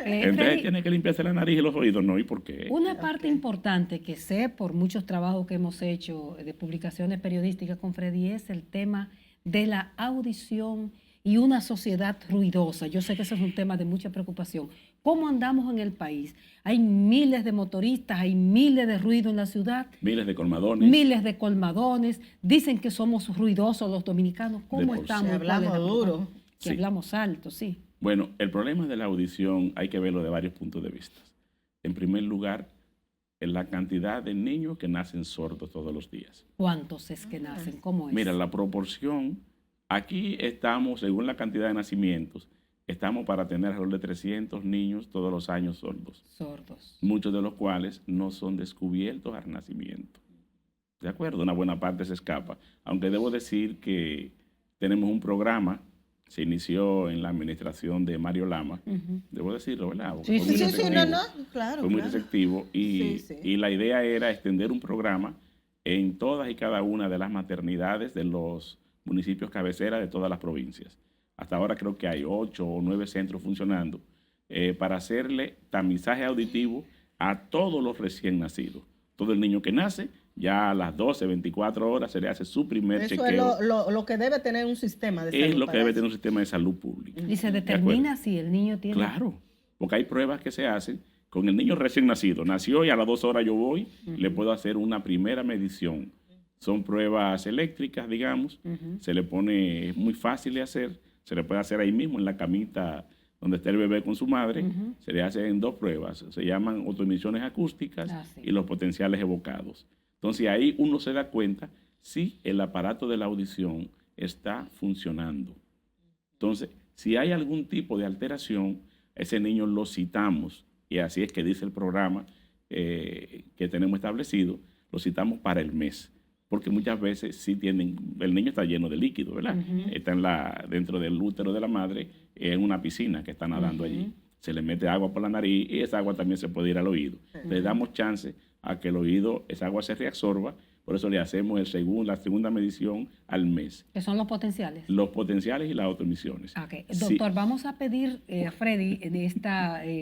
Entonces Freddy, tiene que limpiarse la nariz y los oídos, ¿no? ¿Y por qué? una parte importante que sé por muchos trabajos que hemos hecho de publicaciones periodísticas con Freddy es el tema de la audición y una sociedad ruidosa. Yo sé que ese es un tema de mucha preocupación. ¿Cómo andamos en el país? Hay miles de motoristas, hay miles de ruido en la ciudad, Miles de colmadones. miles de colmadones. Dicen que somos ruidosos los dominicanos. De ¿Cómo por sí. estamos? Que ¿Cuál es la hablamos preocupación? duro. Que Sí. hablamos alto, sí. Bueno, el problema de la audición hay que verlo de varios puntos de vista. En primer lugar, en la cantidad de niños que nacen sordos todos los días. ¿Cuántos es que nacen? ¿Cómo es? Mira, la proporción, aquí estamos, según la cantidad de nacimientos, estamos para tener alrededor de 300 niños todos los años sordos, Sordos. muchos de los cuales no son descubiertos al nacimiento. ¿De acuerdo? Una buena parte se escapa. Aunque debo decir que tenemos un programa, se inició en la administración de Mario Lama, debo decirlo, ¿verdad? Porque Sí, fue muy sí, sí, receptivo. no, claro. Fue muy claro. receptivo Sí, sí. y la idea era extender un programa en todas y cada una de las maternidades de los municipios cabecera de todas las provincias. Hasta ahora creo que hay 8 o 9 centros funcionando para hacerle tamizaje auditivo a todos los recién nacidos. Todo el niño que nace, ya a las 12, 24 horas se le hace su primer Eso chequeo. es lo que debe tener un sistema de salud. Es lo que para debe eso. tener un sistema de salud pública. Y se ¿De determina acuerdo? si el niño tiene... Claro, porque hay pruebas que se hacen con el niño recién nacido. Nació y a las 2 horas yo voy, le puedo hacer una primera medición. Son pruebas eléctricas, digamos. Se le pone, es muy fácil de hacer. Se le puede hacer ahí mismo en la camita donde está el bebé con su madre. Se le hacen 2 pruebas. Se llaman autoemisiones acústicas Sí. y los potenciales evocados. Entonces ahí uno se da cuenta si el aparato de la audición está funcionando. Entonces, si hay algún tipo de alteración, ese niño lo citamos, y así es que dice el programa que tenemos establecido, lo citamos para el mes, porque muchas veces sí tienen, el niño está lleno de líquido, ¿verdad? Está dentro del útero de la madre, en una piscina que está nadando allí. Se le mete agua por la nariz y esa agua también se puede ir al oído. Le damos chance a que el oído, esa agua se reabsorba, por eso le hacemos la segunda medición al mes. Que son los potenciales. Los potenciales y las autoemisiones. Okay. Sí. Doctor, vamos a pedir a Freddy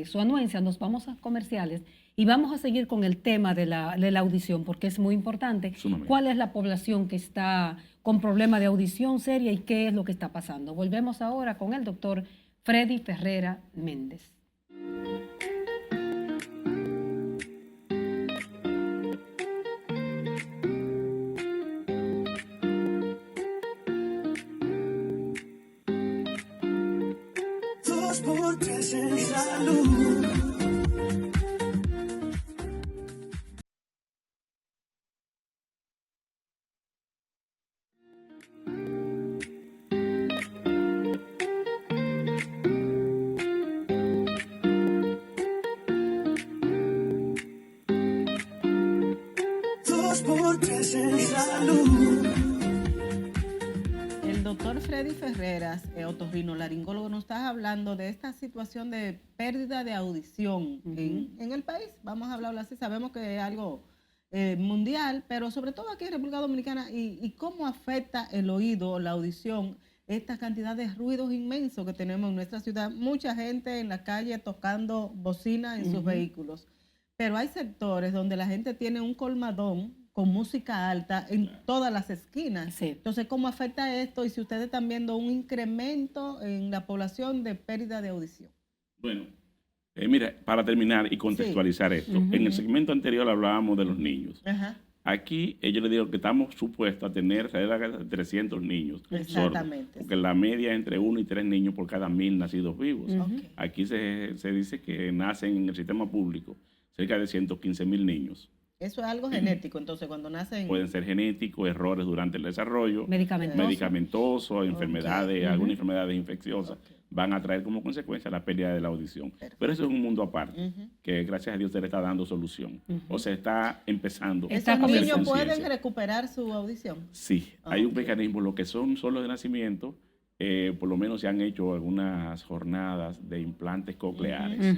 su anuencia, nos vamos a comerciales y vamos a seguir con el tema de la audición, porque es muy importante. Sumamente. ¿Cuál es la población que está con problema de audición seria y qué es lo que está pasando? Volvemos ahora con el doctor Freddy Ferrera Méndez. Dos por tres en salud. Dos por tres en salud. El doctor Freddy Ferreras, otorrinolaringólogo, nos está hablando de esta situación de pérdida de audición en el país. Vamos a hablarlo así, sabemos que es algo mundial, pero sobre todo aquí en República Dominicana, y cómo afecta el oído, la audición, esta cantidad de ruidos inmensos que tenemos en nuestra ciudad. Mucha gente en la calle tocando bocina en sus vehículos, pero hay sectores donde la gente tiene un colmadón con música alta en todas las esquinas. Sí. Entonces, ¿cómo afecta esto? Y si ustedes están viendo un incremento en la población de pérdida de audición. Bueno, mira, para terminar y contextualizar esto, en el segmento anterior hablábamos de los niños. Ajá. Aquí yo le digo que estamos supuestos a tener 300 niños sordos, Exactamente. porque la media es entre 1 y 3 niños por cada 1000 nacidos vivos. Ok. Aquí se dice que nacen en el sistema público cerca de 115,000 niños. Eso es algo genético, entonces cuando nacen... Pueden ser genéticos, errores durante el desarrollo, Medicamentoso. medicamentosos, enfermedades, algunas enfermedades infecciosas, Ok. van a traer como consecuencia la pérdida de la audición. Pero eso es un mundo aparte, que gracias a Dios se le está dando solución. O se está empezando Está ¿Esos a hacer niños pueden conciencia. recuperar su audición? Sí, hay un Ok. mecanismo, lo que son solo de nacimiento, por lo menos se han hecho algunas jornadas de implantes cocleares.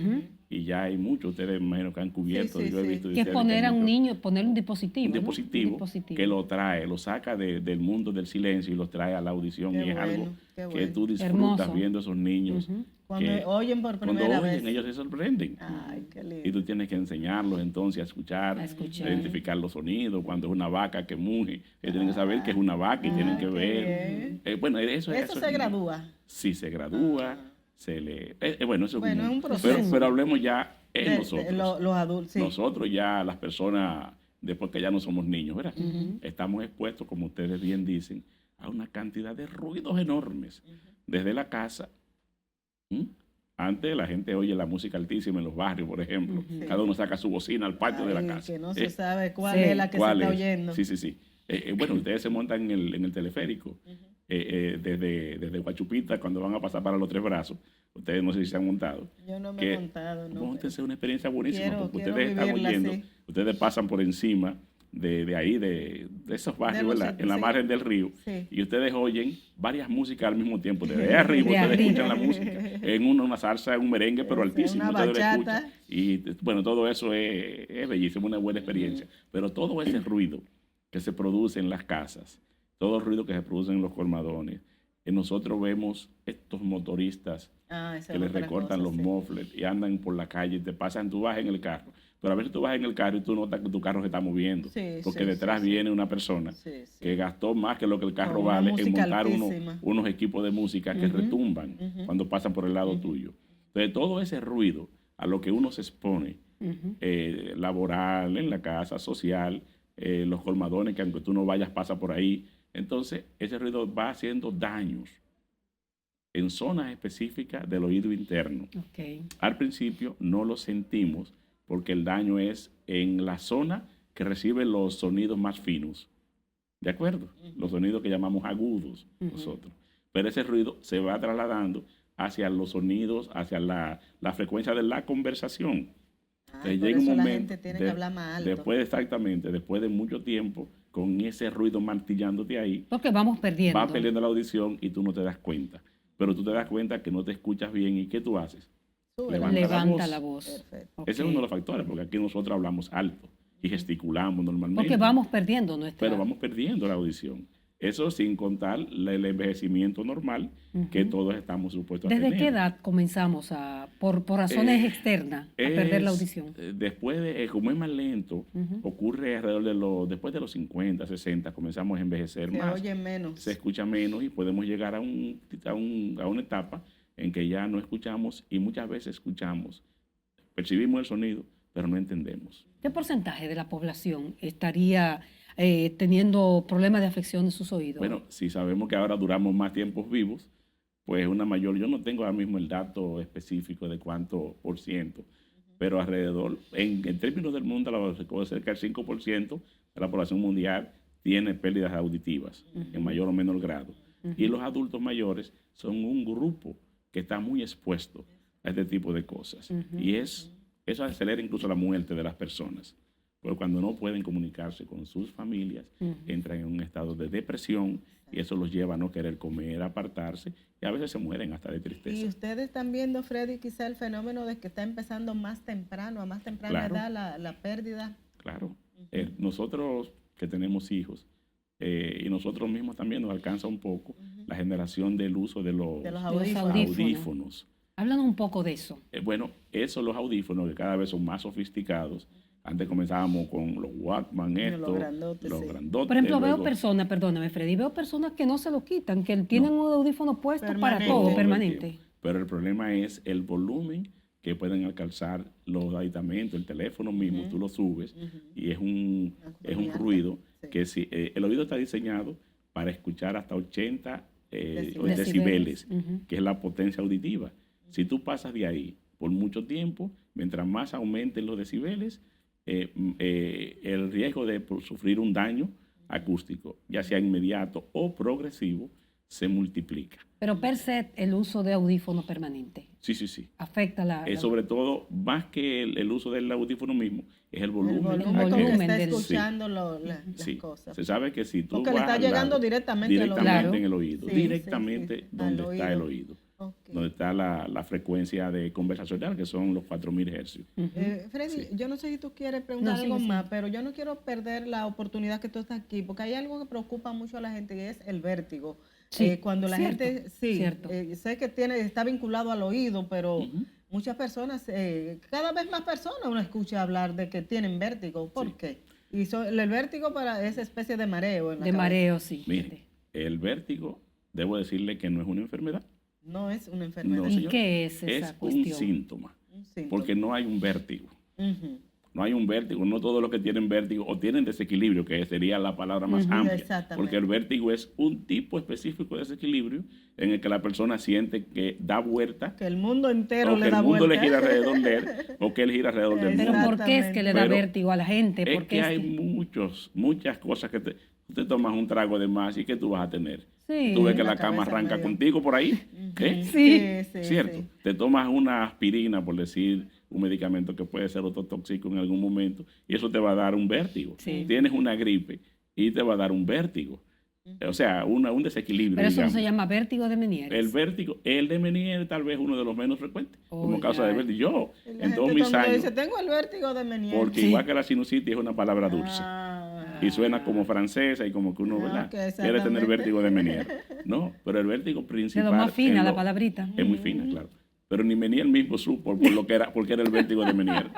Y ya hay muchos, ustedes me imagino que han cubierto, Sí, yo he sí. visto. de Que es ustedes poner a un muchos. niño, poner un dispositivo. Un ¿no? dispositivo, que lo trae, lo saca del mundo del silencio y lo trae a la audición. Qué y es bueno, algo qué que bueno. tú disfrutas Hermoso. viendo a esos niños. Cuando que oyen por cuando primera oyen, vez. ellos se sorprenden. Ay, qué lindo. Y tú tienes que enseñarlos entonces a escuchar, A escuchar. a identificar los sonidos. Cuando es una vaca que muge, ellos tienen que saber que es una vaca y tienen que qué ver. bien. Bueno, eso Eso se gradúa. Sí, se gradúa. Se le, bueno, eso Bueno, es un pero, proceso. pero hablemos ya en De nosotros. los adultos, sí. Nosotros ya, las personas, después que ya no somos niños, ¿verdad? Estamos expuestos, como ustedes bien dicen, a una cantidad de ruidos enormes. Desde la casa, Antes la gente oye la música altísima en los barrios, por ejemplo. Cada uno saca su bocina al patio de la Ay, casa. que no se sabe cuál Sí. es la que se ¿Cuál está es? oyendo. Sí, sí, sí. Bueno, ustedes se montan en el teleférico desde Guachupita cuando van a pasar para los Tres Brazos. Ustedes no sé si se han montado. Yo no me Que he montado, no. Móntense una experiencia buenísima Quiero porque ustedes están vivirla oyendo, así. ustedes pasan por encima de ahí, de esos barrios, los ¿verdad? sitios, En la sí. margen del río, Sí. y ustedes oyen varias músicas al mismo tiempo. Desde ahí arriba De ustedes arriba. escuchan la música, en una salsa, en un merengue, pero Sí, altísimo. una Ustedes lo bachata. escuchan. Y bueno, todo eso es bellísimo, una buena experiencia. Pero todo ese ruido que se produce en las casas, todo el ruido que se produce en los colmadones, nosotros vemos estos motoristas Esa que es les otra recortan cosa, los sí. mufflers y andan por la calle, te pasan, tú vas en el carro, pero a veces tú vas en el carro y tú notas que tu carro se está moviendo, Sí, porque sí, detrás sí, sí. viene una persona Sí, sí. que gastó más que lo que el carro Con una vale en música montar altísima. unos equipos de música que retumban cuando pasan por el lado tuyo. Entonces, todo ese ruido a lo que uno se expone, laboral, en la casa, social, los colmadones, que aunque tú no vayas, pasa por ahí. Entonces, ese ruido va haciendo daños en zonas específicas del oído interno. Ok. Al principio no lo sentimos porque el daño es en la zona que recibe los sonidos más finos. ¿De acuerdo? Los sonidos que llamamos agudos nosotros. Pero ese ruido se va trasladando hacia los sonidos, hacia la frecuencia de la conversación. Por llega eso un la momento, gente tiene que hablar más alto. después de mucho tiempo, con ese ruido martillándote ahí, Porque vamos perdiendo. va perdiendo la audición y tú no te das cuenta. Pero tú te das cuenta que no te escuchas bien y ¿qué tú haces? Sube Levanta la voz. Perfecto. Ok. Ese es uno de los factores, porque aquí nosotros hablamos alto y gesticulamos normalmente. Porque vamos perdiendo nuestra... Pero vamos perdiendo la audición. Eso sin contar el envejecimiento normal que todos estamos supuestos a ¿Desde tener. qué edad comenzamos por razones externas a perder la audición? Después de, como es más lento, ocurre alrededor después de los 50, 60, comenzamos a envejecer Se más. oye menos. Se escucha menos y podemos llegar a una etapa en que ya no escuchamos y muchas veces escuchamos, percibimos el sonido, pero no entendemos. ¿Qué porcentaje de la población estaría teniendo problemas de afección de sus oídos? Bueno, si sabemos que ahora duramos más tiempos vivos, pues una mayor, yo no tengo ahora mismo el dato específico de cuánto por ciento, pero alrededor, en términos del mundo, cerca del 5% de la población mundial tiene pérdidas auditivas, en mayor o menor grado. Y los adultos mayores son un grupo que está muy expuesto a este tipo de cosas. Y eso acelera incluso la muerte de las personas. Porque cuando no pueden comunicarse con sus familias, entran en un estado de depresión y eso los lleva a no querer comer, a apartarse y a veces se mueren hasta de tristeza. Y ustedes están viendo, Freddy, quizá el fenómeno de que está empezando más temprano, a más temprana Claro. edad, la pérdida. Claro. Nosotros que tenemos hijos y nosotros mismos también nos alcanza un poco la generación del uso de los audífonos. audífonos. Háblanos un poco de eso. Bueno, los audífonos que cada vez son más sofisticados. Antes comenzábamos con los Walkman, Los grandotes, los sí. grandotes. Por ejemplo, veo luego- personas, perdóname Freddy, veo personas que no se lo quitan, que tienen un audífono puesto para Permanente. todo, todo el permanente. tiempo. Pero el problema es el volumen que pueden alcanzar los aditamentos, el teléfono mismo, tú lo subes y es un ruido Sí. que si, el oído está diseñado para escuchar hasta 80 Decibeles. decibeles, que es la potencia auditiva. Si tú pasas de ahí por mucho tiempo, mientras más aumenten los decibeles, el riesgo de sufrir un daño acústico, ya sea inmediato o progresivo, se multiplica. Pero per se, el uso de audífono permanente Sí, sí, sí. afecta la... Sobre todo, más que el uso del audífono mismo, es el volumen. El volumen El con que volumen está del- escuchando las Sí. cosas. Se sabe que si tú Porque le vas está al llegando lado, directamente al oído. Claro. en el oído, Sí, directamente sí, sí, donde al está el oído. oído, Ok. donde está la frecuencia de conversacional, que son los 4000 hercios. Freddy, Sí. yo no sé si tú quieres preguntar No, algo sigue, más, pero yo no quiero perder la oportunidad que tú estás aquí, porque hay algo que preocupa mucho a la gente y es el vértigo. Sí, Cuando la cierto, gente, sí, cierto. sé que está vinculado al oído, pero muchas personas, cada vez más personas uno escucha hablar de que tienen vértigo. ¿Por Sí. qué? Y el vértigo para esa especie de mareo en la de cabeza. mareo, sí. Mire, el vértigo, debo decirle que no es una enfermedad. No es una enfermedad. No, ¿Y señor. qué es esa Es un cuestión? síntoma, Un síntoma. porque no hay un vértigo. Ujú. No hay un vértigo, no todos los que tienen vértigo o tienen desequilibrio, que sería la palabra más amplia. Exactamente. Porque el vértigo es un tipo específico de desequilibrio en el que la persona siente que da vuelta, Que el mundo entero o le que el da mundo vuelta. le gira alrededor de él, o que él gira alrededor del Pero mundo. ¿por qué es que le da Pero vértigo a la gente? Es ¿Por que qué hay que- muchas cosas que tú te tomas un trago de más y que tú vas a tener. Sí. Tú ves que La la cama cabeza arranca medio. contigo por ahí. ¿Eh? Sí. ¿Cierto? Sí. Te tomas una aspirina, por decir, un medicamento que puede ser ototóxico en algún momento, y eso te va a dar un vértigo. Sí. Tienes una gripe y te va a dar un vértigo. O sea, un desequilibrio. Pero eso no digamos. se llama vértigo de Menieres. El vértigo, el de Meniere tal vez uno de los menos frecuentes, como Oh, causa ya. de vértigo. Yo, La en gente todos mis todo el mundo años, dice, tengo el vértigo de Meniere. porque igual que la sinusitis es una palabra dulce. Y suena como francesa y como que uno, ¿verdad? Ok, Quiere exactamente. tener vértigo de Meniere. No, pero el vértigo De principal. lo más fina en la lo- palabrita. Es muy fina, claro. Pero ni Meniere mismo supo por lo que era, porque era el vértigo de Meniere.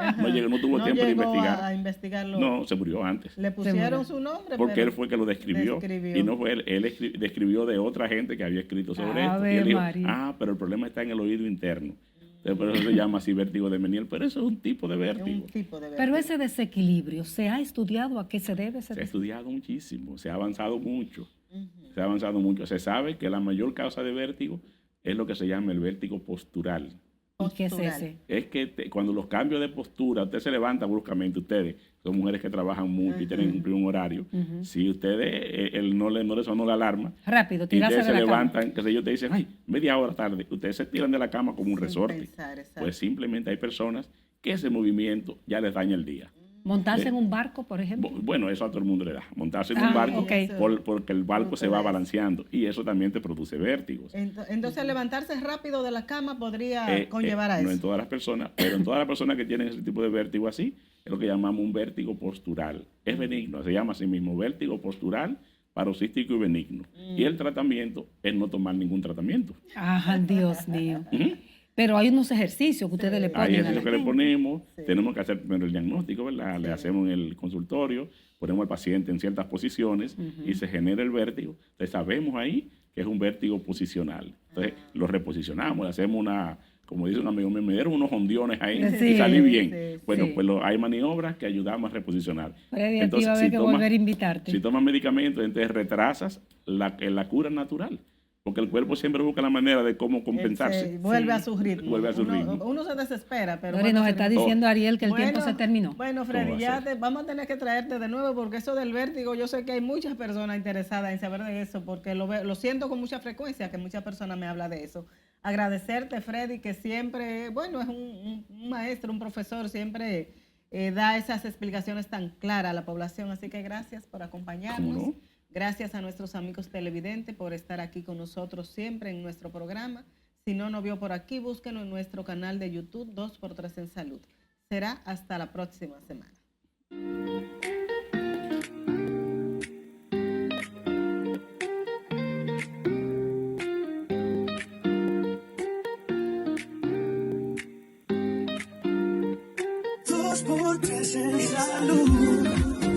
No tuvo No tiempo de llegó investigar. a investigarlo. No, se murió antes. Le pusieron su nombre, Porque pero él fue que lo describió. describió. Y no fue él. Él describió de otra gente que había escrito sobre esto. Ave Y él dijo, María. pero el problema está en el oído interno. Entonces, por eso se llama así vértigo de Meniere. Pero eso es un tipo de es vértigo. un tipo de vértigo. Pero ese desequilibrio, ¿se ha estudiado a qué se debe ese Se ha desequilibrio? estudiado muchísimo, se ha avanzado mucho. Se ha avanzado mucho. Se sabe que la mayor causa de vértigo es lo que se llama el vértigo postural. ¿Y qué es Postural. ese? Es que cuando los cambios de postura, usted se levanta bruscamente, ustedes son mujeres que trabajan mucho y tienen que cumplir un horario. Si ustedes no le sonó la alarma, Rápido, y tirarse ustedes de se la cama. levantan, que sé yo, te dicen, ay, media hora tarde, ustedes se tiran de la cama como un Sin resorte. pensar, exacto. Pues simplemente hay personas que ese movimiento ya les daña el día. Montarse en un barco, por ejemplo. Bueno, eso a todo el mundo le da. Montarse en Ah, un barco ok. porque el barco se va balanceando y eso también te produce vértigos. Entonces, levantarse rápido de la cama podría Eh, conllevar a no eso. en todas las personas, pero en todas las personas que tienen ese tipo de vértigo así, es lo que llamamos un vértigo postural. Es benigno, se llama así mismo vértigo postural, paroxístico y benigno. Y el tratamiento es no tomar ningún tratamiento. Ajá, Dios mío. Ujú. Pero hay unos ejercicios que ustedes le Hay ponen a la ejercicios que le gente. ponemos, tenemos que hacer primero el diagnóstico, ¿verdad? Le hacemos en el consultorio, ponemos al paciente en ciertas posiciones y se genera el vértigo. Entonces sabemos ahí que es un vértigo posicional. Entonces lo reposicionamos, le hacemos como dice un amigo mío, me dieron unos ondiones ahí Sí, y salí bien. sí, Bueno, sí. pues hay maniobras que ayudamos a reposicionar. Freddy, a ti va a haber que volver a invitarte. Si tomas medicamentos, entonces retrasas la cura natural. Porque el cuerpo siempre busca la manera de cómo compensarse. Vuelve a su ritmo. Vuelve a su Uno- ritmo. Uno se desespera, pero Lore, vuelve a nos su está ritmo. diciendo Ariel que el tiempo se terminó. Bueno, ¿Cómo Freddy, va a ya ser? vamos a tener que traerte de nuevo porque eso del vértigo, yo sé que hay muchas personas interesadas en saber de eso porque lo siento con mucha frecuencia que muchas personas me hablan de eso. Agradecerte, Freddy, que siempre, bueno, es un maestro, un profesor, siempre da esas explicaciones tan claras a la población. Así que gracias por acompañarnos. ¿Cómo no? Gracias a nuestros amigos televidentes por estar aquí con nosotros siempre en nuestro programa. Si no nos vio por aquí, búsquenos en nuestro canal de YouTube 2x3 en Salud. Será hasta la próxima semana. Dos por tres en salud.